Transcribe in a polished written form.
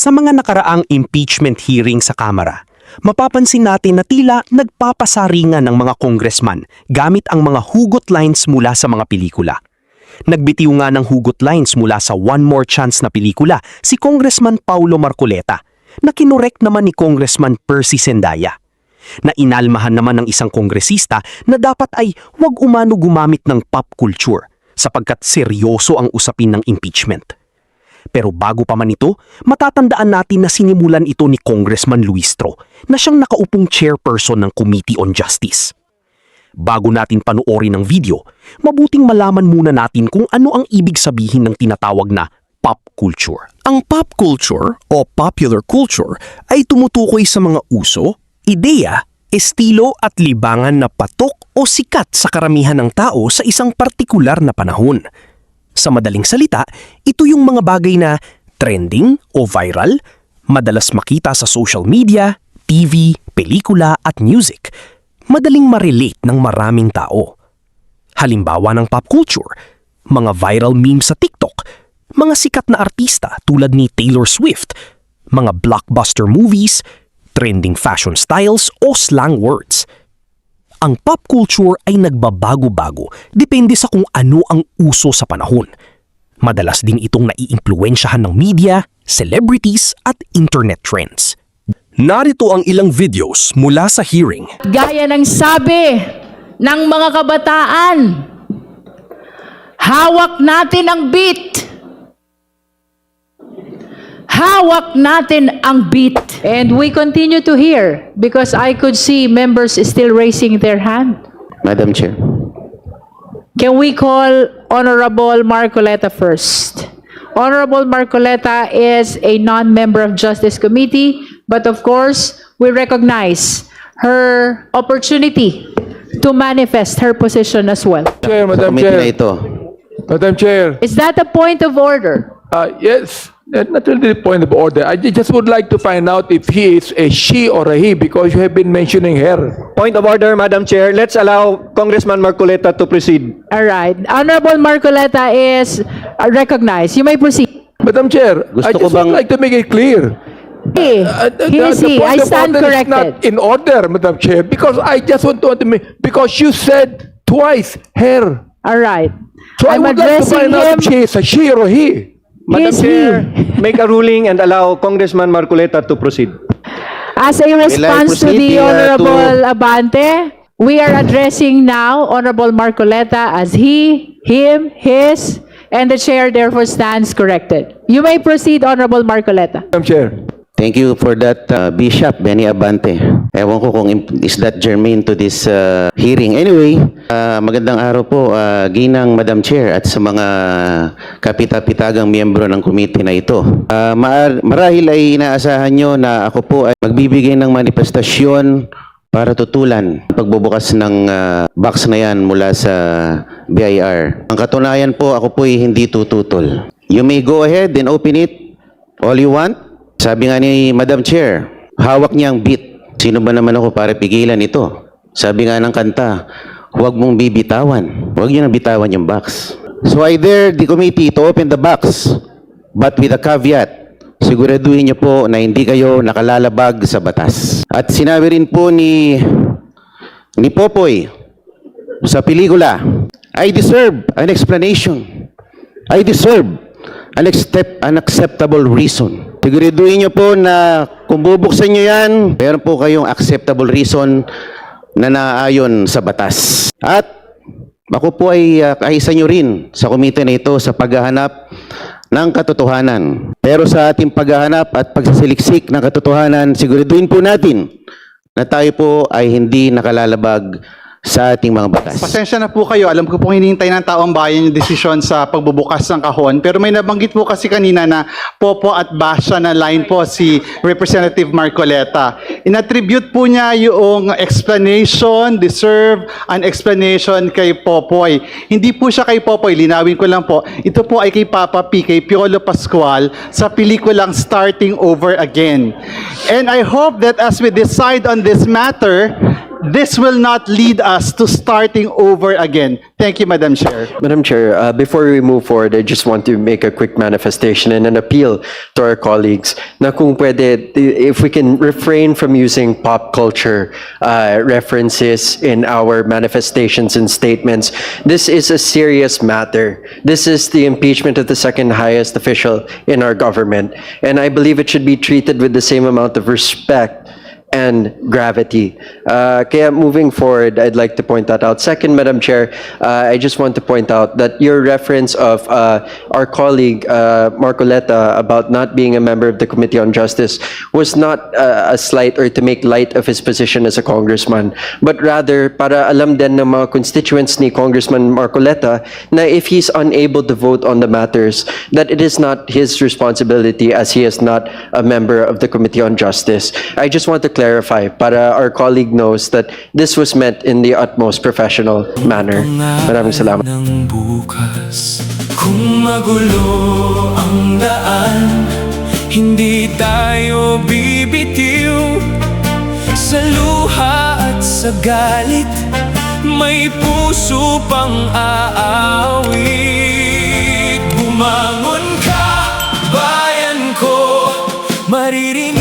Sa mga nakaraang impeachment hearing sa Kamara, mapapansin natin na tila nagpapasaringan ng mga congressman gamit ang mga hugot lines mula sa mga pelikula. Nagbitiw nga ng hugot lines mula sa One More Chance na pelikula si Congressman Paulo Marcoleta na kinorek naman ni Congressman Percy Sendaya. Na inalmahan naman ng isang kongresista na dapat ay huwag umano gumamit ng pop culture sapagkat seryoso ang usapin ng impeachment. Pero bago pa man ito, matatandaan natin na sinimulan ito ni Congressman Luistro na siyang nakaupong chairperson ng Committee on Justice. Bago natin panoorin ang video, mabuting malaman muna natin kung ano ang ibig sabihin ng tinatawag na pop culture. Ang pop culture o popular culture ay tumutukoy sa mga uso, ideya, estilo at libangan na patok o sikat sa karamihan ng tao sa isang partikular na panahon. Sa madaling salita, ito yung mga bagay na trending o viral, madalas makita sa social media, TV, pelikula at music, madaling ma-relate ng maraming tao. Halimbawa ng pop culture, mga viral memes sa TikTok, mga sikat na artista tulad ni Taylor Swift, mga blockbuster movies, trending fashion styles o slang words. Ang pop culture ay nagbabago-bago depende sa kung ano ang uso sa panahon. Madalas din itong naiimpluwensyahan ng media, celebrities at internet trends. Narito ang ilang videos mula sa hearing. Gaya ng sabi ng mga kabataan, hawak natin ang beat. Hawak natin ang beat. And we continue to hear because I could see members still raising their hand. Madam Chair. Can we call Honorable Marcoleta first? Honorable Marcoleta is a non-member of Justice Committee, but of course, we recognize her opportunity to manifest her position as well. Chair, Sa Madam committee na Chair. ito. Madam Chair. Is that a point of order? Yes, not really the point of order. I just would like to find out if he is a she or a he because you have been mentioning her. Point of order, Madam Chair. Let's allow Congressman Marcoleta to proceed. All right. Honorable Marcoleta is recognized. You may proceed. Madam Chair, Gusto I ko just would bang- like to make it clear. He is he. I point of stand order is not corrected. in order, Madam Chair, because I just want to make, because you said twice her. All right. So I I'm would like to addressing find out him. if she is a she or a he. Madam Is Chair, he? make a ruling and allow Congressman Marcoleta to proceed. As a response to proceed, the Honorable to- Abante, we are addressing now Honorable Marcoleta as he, him, his, and the chair therefore stands corrected. You may proceed, Honorable Marcoleta. Madam Chair. Thank you for that, Bishop Benny Abante. Ewan ko kung is that germane to this hearing. Anyway, magandang araw po, ginang Madam Chair at sa mga kapita-pitagang miyembro ng committee na ito. Marahil ay inaasahan nyo na ako po ay magbibigay ng manifestasyon para tutulan ang pagbubukas ng box na yan mula sa BIR. Ang katunayan po, ako po ay hindi tututol. You may go ahead and open it all you want. Sabi nga ni Madam Chair, hawak niya ang beat. Sino ba naman ako para pigilan ito? Sabi nga ng kanta, huwag mong bibitawan. Huwag niyo nang bitawan yung box. So I dare the committee to open the box, but with a caveat. Siguraduhin niyo po na hindi kayo nakalalabag sa batas. At sinabi rin po ni Popoy sa pelikula, I deserve an explanation. I deserve an acceptable reason. Siguraduhin niyo po na kung bubuksan niyo yan, meron po kayong acceptable reason na naayon sa batas. At ako po ay kaisa niyo rin sa komite na ito sa paghahanap ng katotohanan. Pero sa ating paghahanap at pagsasiliksik ng katotohanan, siguraduhin po natin na tayo po ay hindi nakalalabag sa ating mga batas. Pasensya na po kayo. Alam ko pong hinihintay ng taong bayan yung desisyon sa pagbubukas ng kahon. Pero may nabanggit po kasi kanina na popo at basya na line po si Representative Marcoleta. In-attribute po niya yung explanation, deserve an explanation kay Popoy. Hindi po siya kay Popoy. Linawin ko lang po. Ito po ay kay Papa P, kay Piolo Pascual sa pelikulang Starting Over Again. And I hope that as we decide on this matter, this will not lead us to starting over again. Thank you, Madam Chair. Madam Chair, before we move forward, I just want to make a quick manifestation and an appeal to our colleagues na kung pwede, if we can refrain from using pop culture references in our manifestations and statements. This is a serious matter. This is the impeachment of the second highest official in our government. And I believe it should be treated with the same amount of respect and gravity. Kaya moving forward, I'd like to point that out. Second, Madam Chair, I just want to point out that your reference of our colleague Marcoleta about not being a member of the Committee on Justice was not a slight or to make light of his position as a congressman, but rather para alam din ng mga constituents ni Congressman Marcoleta na if he's unable to vote on the matters, that it is not his responsibility as he is not a member of the Committee on Justice. I just want to clarify para our colleague knows that this was meant in the utmost professional manner. Maraming salamat. Ng bukas, kung magulo ang daan, hindi tayo bibitiw sa luha at sa galit. May puso pang aawit. Bumangon ka, bayan ko, maririnig